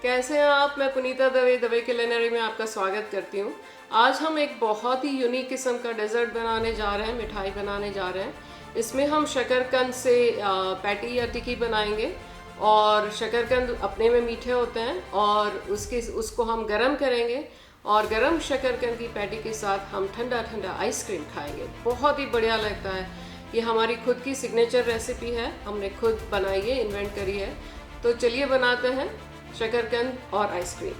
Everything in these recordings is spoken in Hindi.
कैसे हैं आप? मैं पुनीता दवे दवे किलिनरी में आपका स्वागत करती हूँ। आज हम एक बहुत ही यूनिक किस्म का डेज़र्ट बनाने जा रहे हैं, मिठाई बनाने जा रहे हैं। इसमें हम शकरकंद से पैटी या टिक्की बनाएंगे और शकरकंद अपने में मीठे होते हैं और उसको हम गरम करेंगे और गरम शकरकंद की पैटी के साथ हम ठंडा ठंडा आइसक्रीम खाएंगे। बहुत ही बढ़िया लगता है। ये हमारी खुद की सिग्नेचर रेसिपी है, हमने खुद बनाई है, इन्वेंट करी है। तो चलिए बनाते हैं शकरकंद और आइसक्रीम।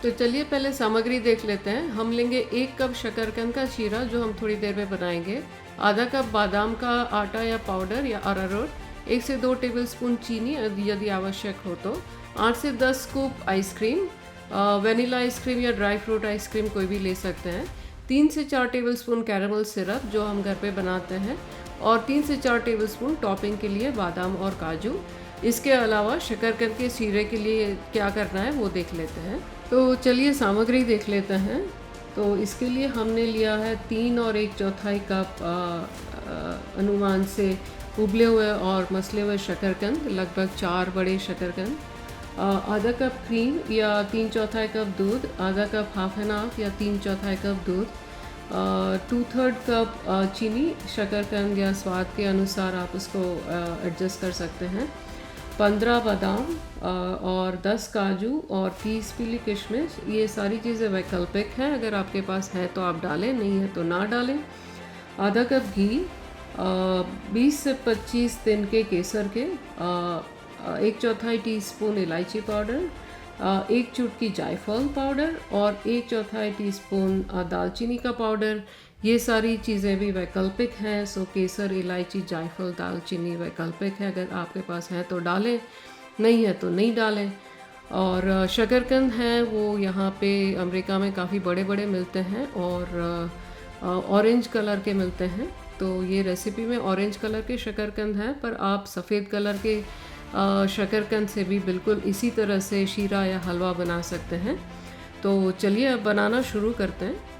तो चलिए पहले सामग्री देख लेते हैं। हम लेंगे 1 कप शकरकंद का शीरा जो हम थोड़ी देर में बनाएंगे, आधा कप बादाम का आटा या पाउडर या अरारोट, 1 से 2 टेबलस्पून चीनी यदि आवश्यक हो तो, 8 से 10 स्कूप आइसक्रीम, वनीला आइसक्रीम या ड्राई फ्रूट आइसक्रीम कोई भी ले सकते हैं, 3 से 4 टेबलस्पून कैरेमल सिरप जो हम घर पे बनाते हैं, और 3 से 4 टेबलस्पून टॉपिंग के लिए बादाम और काजू। इसके अलावा शकरकंद के शीरे के लिए क्या करना है वो देख लेते हैं। तो चलिए सामग्री देख लेते हैं। तो इसके लिए हमने लिया है 3 और 1/4 कप अनुमान से उबले हुए और मसले हुए शकरकंद, लगभग 4 बड़े शकरकंद, आधा कप क्रीम या 3/4 कप दूध, आधा कप हाफ एंड हाफ या 3/4 कप दूध, 2/3 कप चीनी, शकरकंद या स्वाद के अनुसार आप उसको एडजस्ट कर सकते हैं, 15 बादाम और 10 काजू और 30 पीली किशमिश। ये सारी चीज़ें वैकल्पिक हैं, अगर आपके पास है तो आप डालें, नहीं है तो ना डालें। आधा कप घी, 20 से 25 दिन के केसर के, 1/4 टीस्पून इलायची पाउडर, 1 चुटकी जायफल पाउडर और 1/4 टीस्पून दालचीनी का पाउडर। ये सारी चीज़ें भी वैकल्पिक हैं, सो केसर, इलायची, जायफल, दालचीनी वैकल्पिक है, अगर आपके पास है तो डालें, नहीं है तो नहीं डालें। और शकरकंद हैं वो यहाँ पे अमेरिका में काफ़ी बड़े बड़े मिलते हैं और ऑरेंज कलर के मिलते हैं। तो ये रेसिपी में ऑरेंज कलर के शकरकंद हैं, पर आप सफ़ेद कलर के शकरकंद से भी बिल्कुल इसी तरह से शीरा या हलवा बना सकते हैं। तो चलिए अब बनाना शुरू करते हैं।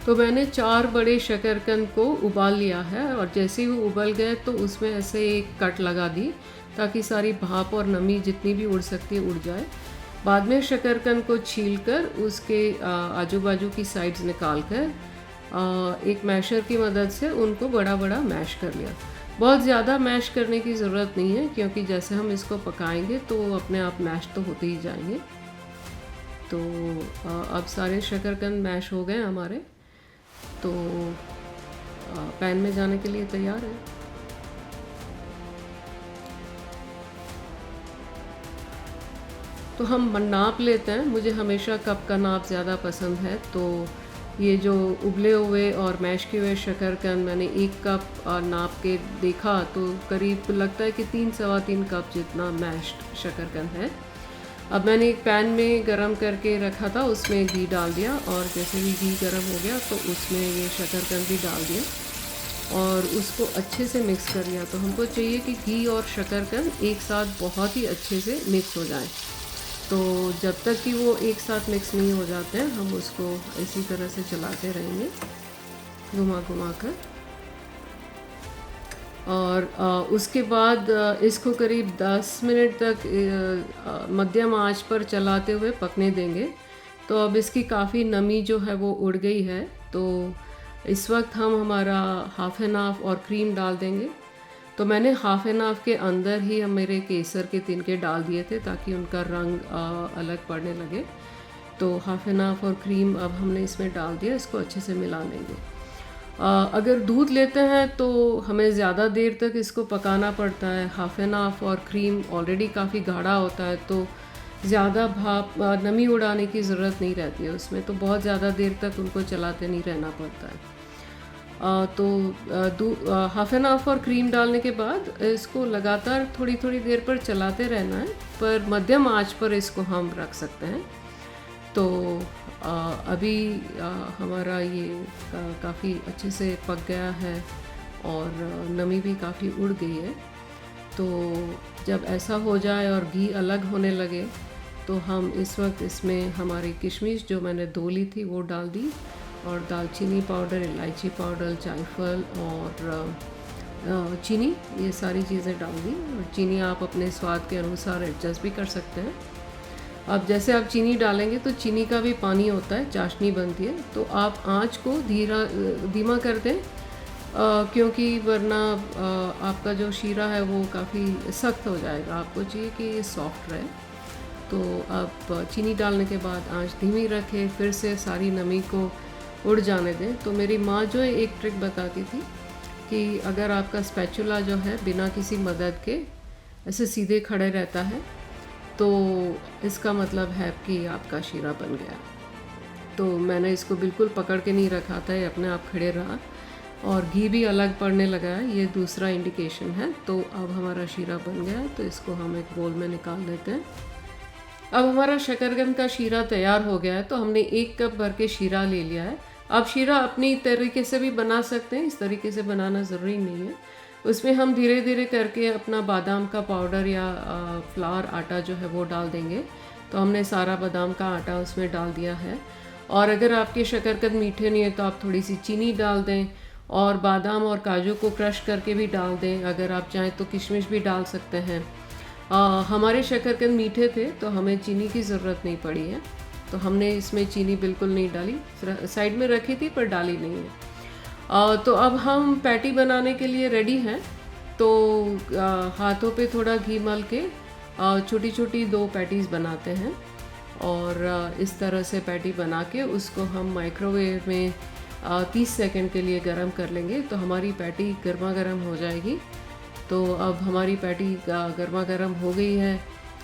तो मैंने 4 बड़े शकरकंद को उबाल लिया है और जैसे ही वो उबल गए तो उसमें ऐसे एक कट लगा दी ताकि सारी भाप और नमी जितनी भी उड़ सकती है उड़ जाए। बाद में शकरकंद को छीलकर उसके आजू बाजू की साइड्स निकाल कर एक मैशर की मदद से उनको बड़ा बड़ा मैश कर लिया। बहुत ज़्यादा मैश करने की ज़रूरत नहीं है क्योंकि जैसे हम इसको पकाएंगे तो अपने आप मैश तो होते ही जाएंगे। तो अब सारे शकरकंद मैश हो गए हमारे, तो पैन में जाने के लिए तैयार है। तो हम नाप लेते हैं, मुझे हमेशा कप का नाप ज़्यादा पसंद है। तो ये जो उबले हुए और मैश किए हुए शकरकंद मैंने 1 कप नाप के देखा तो करीब लगता है कि 3-3.25 कप जितना मैश्ड शकरकंद है। अब मैंने एक पैन में गरम करके रखा था, उसमें घी डाल दिया और जैसे ही घी गरम हो गया तो उसमें ये शकरकंद भी डाल दिया और उसको अच्छे से मिक्स कर लिया। तो हमको चाहिए कि घी और शकरकंद एक साथ बहुत ही अच्छे से मिक्स हो जाए। तो जब तक कि वो एक साथ मिक्स नहीं हो जाते हैं हम उसको इसी तरह से चलाते रहेंगे घुमा घुमा कर। और उसके बाद इसको करीब 10 मिनट तक मध्यम आंच पर चलाते हुए पकने देंगे। तो अब इसकी काफ़ी नमी जो है वो उड़ गई है। तो इस वक्त हम हमारा हाफ एंड हाफ और क्रीम डाल देंगे। तो मैंने हाफ एंड हाफ के अंदर ही हम मेरे केसर के तिनके डाल दिए थे ताकि उनका रंग अलग पड़ने लगे। तो हाफ एंड हाफ और क्रीम अब हमने इसमें डाल दिया, इसको अच्छे से मिला लेंगे। अगर दूध लेते हैं तो हमें ज़्यादा देर तक इसको पकाना पड़ता है। हाफ एंड हाफ और क्रीम ऑलरेडी काफ़ी गाढ़ा होता है तो ज़्यादा भाप नमी उड़ाने की ज़रूरत नहीं रहती है उसमें, तो बहुत ज़्यादा देर तक उनको चलाते नहीं रहना पड़ता है। तो हाफ एंड हाफ और क्रीम डालने के बाद इसको लगातार थोड़ी थोड़ी देर पर चलाते रहना है, पर मध्यम आंच पर इसको हम रख सकते हैं। तो अभी हमारा ये काफ़ी अच्छे से पक गया है और नमी भी काफ़ी उड़ गई है। तो जब ऐसा हो जाए और घी अलग होने लगे तो हम इस वक्त इसमें हमारी किशमिश जो मैंने 2 ली थी वो डाल दी और दालचीनी पाउडर, इलायची पाउडर, जायफल और चीनी, ये सारी चीज़ें डाल दी। और चीनी आप अपने स्वाद के अनुसार एडजस्ट भी कर सकते हैं। अब जैसे आप चीनी डालेंगे तो चीनी का भी पानी होता है, चाशनी बनती है, तो आप आँच को धीमा कर दें, क्योंकि वरना आपका जो शीरा है वो काफ़ी सख्त हो जाएगा। आपको चाहिए कि ये सॉफ्ट रहे। तो आप चीनी डालने के बाद आँच धीमी रखें, फिर से सारी नमी को उड़ जाने दें। तो मेरी माँ जो है एक ट्रिक बताती थी कि अगर आपका स्पैचुला जो है बिना किसी मदद के ऐसे सीधे खड़े रहता है तो इसका मतलब है कि आपका शीरा बन गया। तो मैंने इसको बिल्कुल पकड़ के नहीं रखा था, ये अपने आप खड़े रहा और घी भी अलग पड़ने लगा है, ये दूसरा इंडिकेशन है। तो अब हमारा शीरा बन गया है, तो इसको हम एक बोल में निकाल देते हैं। अब हमारा शकरकंद का शीरा तैयार हो गया है। तो हमने 1 कप भर के शीरा ले लिया है। आप शीरा अपनी तरीके से भी बना सकते हैं, इस तरीके से बनाना ज़रूरी नहीं है। उसमें हम धीरे धीरे करके अपना बादाम का पाउडर या फ्लावर आटा जो है वो डाल देंगे। तो हमने सारा बादाम का आटा उसमें डाल दिया है। और अगर आपके शकरकंद मीठे नहीं है तो आप थोड़ी सी चीनी डाल दें और बादाम और काजू को क्रश करके भी डाल दें। अगर आप चाहें तो किशमिश भी डाल सकते हैं। हमारे शकरकंद मीठे थे तो हमें चीनी की ज़रूरत नहीं पड़ी है, तो हमने इसमें चीनी बिल्कुल नहीं डाली, साइड में रखी थी पर डाली नहीं है। तो अब हम पैटी बनाने के लिए रेडी हैं। तो हाथों पे थोड़ा घी मल के छोटी छोटी 2 पैटीज़ बनाते हैं और इस तरह से पैटी बना के उसको हम माइक्रोवेव में 30 सेकंड के लिए गरम कर लेंगे। तो हमारी पैटी गर्मा गर्म हो जाएगी। तो अब हमारी पैटी गर्मा गर्म हो गई है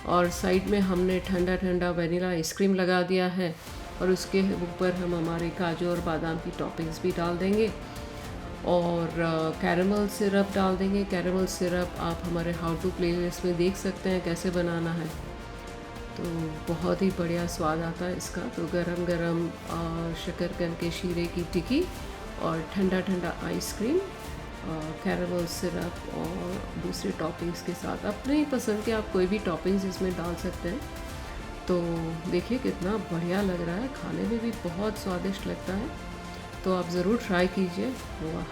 और साइड में हमने ठंडा ठंडा वनीला आइसक्रीम लगा दिया है और उसके ऊपर हम हमारे काजू और बादाम की टॉपिंग्स भी डाल देंगे और कैरेमल सिरप डाल देंगे। कैरेमल सिरप आप हमारे हाउ टू प्लेलिस्ट में देख सकते हैं कैसे बनाना है। तो बहुत ही बढ़िया स्वाद आता है इसका। तो गरम गरम शकरकंद के शीरे की टिक्की और ठंडा ठंडा आइसक्रीम, कैरेमल सिरप और दूसरे टॉपिंग्स के साथ अपने ही पसंद के आप कोई भी टॉपिंग्स इसमें डाल सकते हैं। तो देखिए कितना बढ़िया लग रहा है, खाने में भी बहुत स्वादिष्ट लगता है। तो आप ज़रूर ट्राई कीजिए। वाह,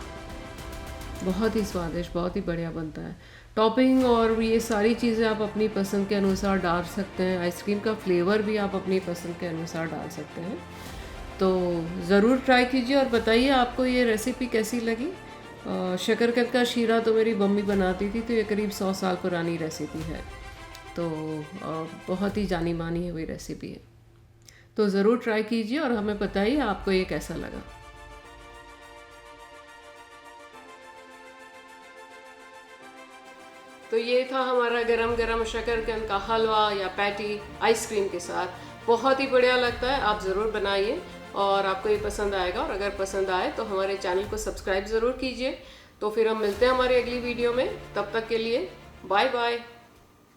बहुत ही स्वादिष्ट, बहुत ही बढ़िया बनता है। टॉपिंग और ये सारी चीज़ें आप अपनी पसंद के अनुसार डाल सकते हैं। आइसक्रीम का फ्लेवर भी आप अपनी पसंद के अनुसार डाल सकते हैं। तो ज़रूर ट्राई कीजिए और बताइए आपको ये रेसिपी कैसी लगी। शकरकंद का शीरा तो मेरी मम्मी बनाती थी, तो ये करीब 100 साल पुरानी रेसिपी है। तो बहुत ही जानी मानी हुई रेसिपी है। तो ज़रूर ट्राई कीजिए और हमें बताइए आपको ये कैसा लगा। तो ये था हमारा गरम गरम शकरकंद का हलवा या पैटी आइसक्रीम के साथ। बहुत ही बढ़िया लगता है, आप ज़रूर बनाइए और आपको ये पसंद आएगा। और अगर पसंद आए तो हमारे चैनल को सब्सक्राइब ज़रूर कीजिए। तो फिर हम मिलते हैं हमारी अगली वीडियो में। तब तक के लिए बाय बाय।